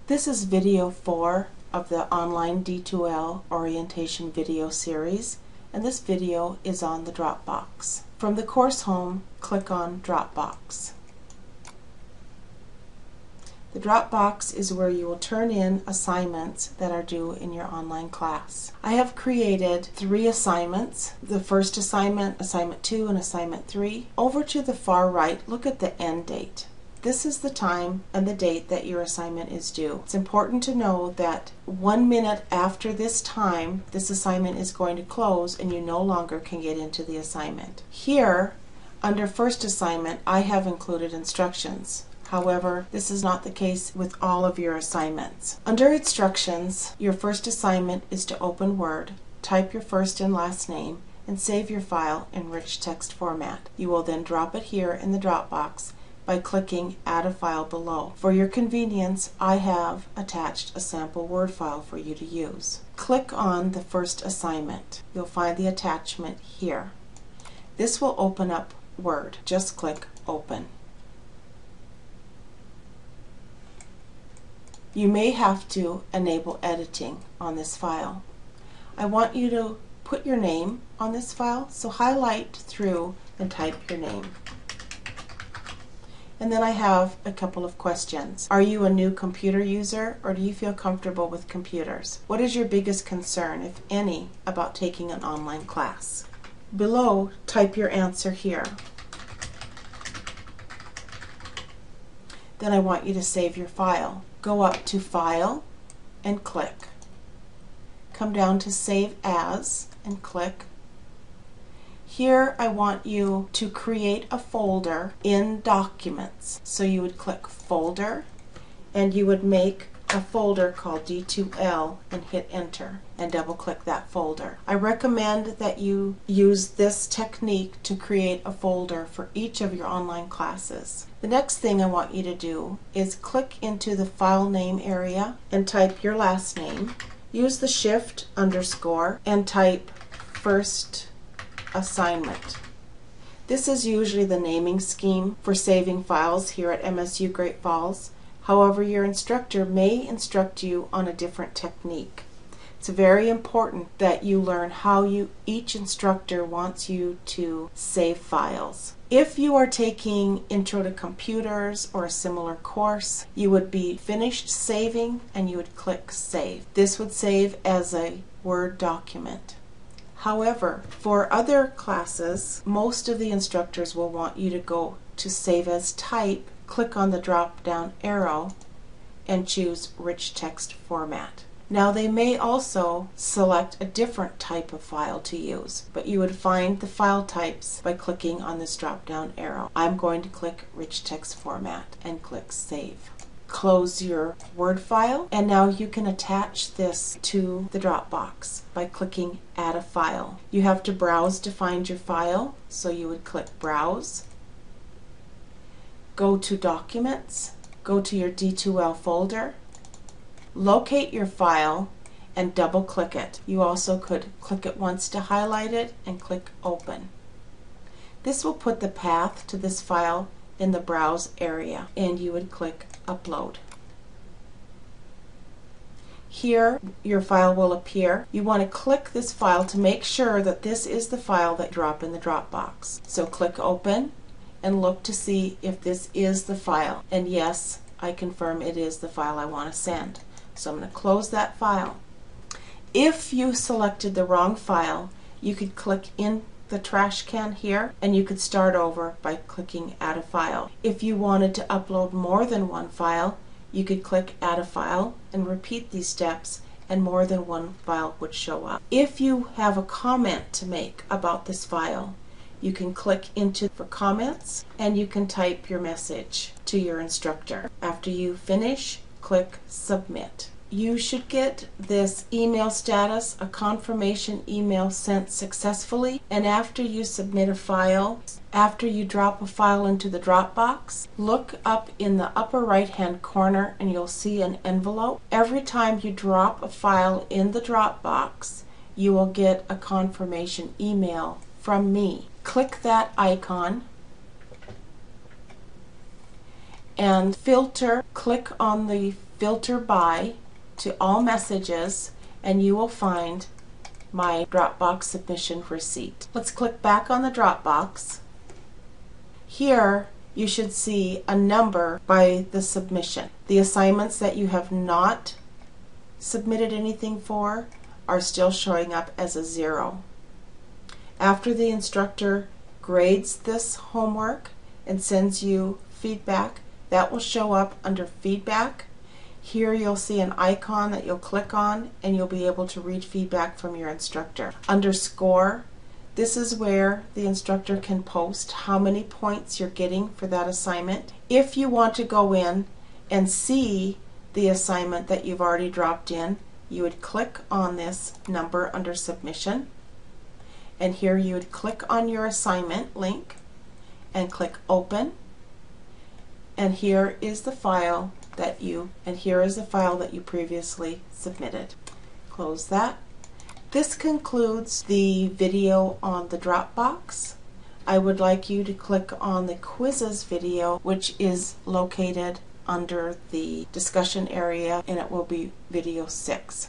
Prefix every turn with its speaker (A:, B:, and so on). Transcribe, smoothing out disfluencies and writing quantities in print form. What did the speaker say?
A: This is video 4 of the online D2L orientation video series, and this video is on the Dropbox. From the course home, click on Dropbox. The Dropbox is where you will turn in assignments that are due in your online class. I have created 3 assignments. The first assignment, assignment 2, and assignment 3. Over to the far right, look at the end date. This is the time and the date that your assignment is due. It's important to know that 1 minute after this time, this assignment is going to close and you no longer can get into the assignment. Here, under first assignment, I have included instructions. However, this is not the case with all of your assignments. Under instructions, your first assignment is to open Word, type your first and last name, and save your file in rich text format. You will then drop it here in the Dropbox by clicking Add a File below. For your convenience, I have attached a sample Word file for you to use. Click on the first assignment. You'll find the attachment here. This will open up Word. Just click Open. You may have to enable editing on this file. I want you to put your name on this file, so highlight through and type your name. And then I have a couple of questions. Are you a new computer user, or do you feel comfortable with computers? What is your biggest concern, if any, about taking an online class? Below, type your answer here. Then I want you to save your file. Go up to File and click. Come down to Save As and click. Here I want you to create a folder in Documents. So you would click Folder and you would make a folder called D2L and hit Enter and double click that folder. I recommend that you use this technique to create a folder for each of your online classes. The next thing I want you to do is click into the file name area and type your last name. Use the Shift _ and type first assignment. This is usually the naming scheme for saving files here at MSU Great Falls. However, your instructor may instruct you on a different technique. It's very important that you learn how each instructor wants you to save files. If you are taking Intro to Computers or a similar course, you would be finished saving and you would click Save. This would save as a Word document. However, for other classes, most of the instructors will want you to go to Save as Type, click on the drop-down arrow, and choose Rich Text Format. Now they may also select a different type of file to use, but you would find the file types by clicking on this drop-down arrow. I'm going to click Rich Text Format and click Save. Close your Word file, and now you can attach this to the Dropbox by clicking Add a File. You have to browse to find your file, so you would click Browse. Go to Documents, go to your D2L folder, locate your file, and double click it. You also could click it once to highlight it and click Open. This will put the path to this file in the Browse area, and you would click Upload. Here your file will appear. You want to click this file to make sure that this is the file that you drop in the Dropbox. So click Open and look to see if this is the file. And yes, I confirm it is the file I want to send. So I'm going to close that file. If you selected the wrong file, you could click in the trash can here and you could start over by clicking Add a File. If you wanted to upload more than one file, you could click Add a File and repeat these steps, and more than one file would show up. If you have a comment to make about this file, you can click into for comments and you can type your message to your instructor. After you finish, click Submit. You should get this email status, a confirmation email sent successfully, and after you submit a file, after you drop a file into the Dropbox, look up in the upper right hand corner and you'll see an envelope. Every time you drop a file in the Dropbox, you will get a confirmation email from me. Click that icon and filter, click on the filter by to all messages, and you will find my Dropbox submission receipt. Let's click back on the Dropbox. Here you should see a number by the submission. The assignments that you have not submitted anything for are still showing up as a 0. After the instructor grades this homework and sends you feedback, that will show up under feedback. Here you'll see an icon that you'll click on and you'll be able to read feedback from your instructor. Under score, this is where the instructor can post how many points you're getting for that assignment. If you want to go in and see the assignment that you've already dropped in, you would click on this number under submission, and here you would click on your assignment link and click open, and here is the file that you previously submitted. Close that. This concludes the video on the Dropbox. I would like you to click on the quizzes video, which is located under the discussion area, and it will be video 6.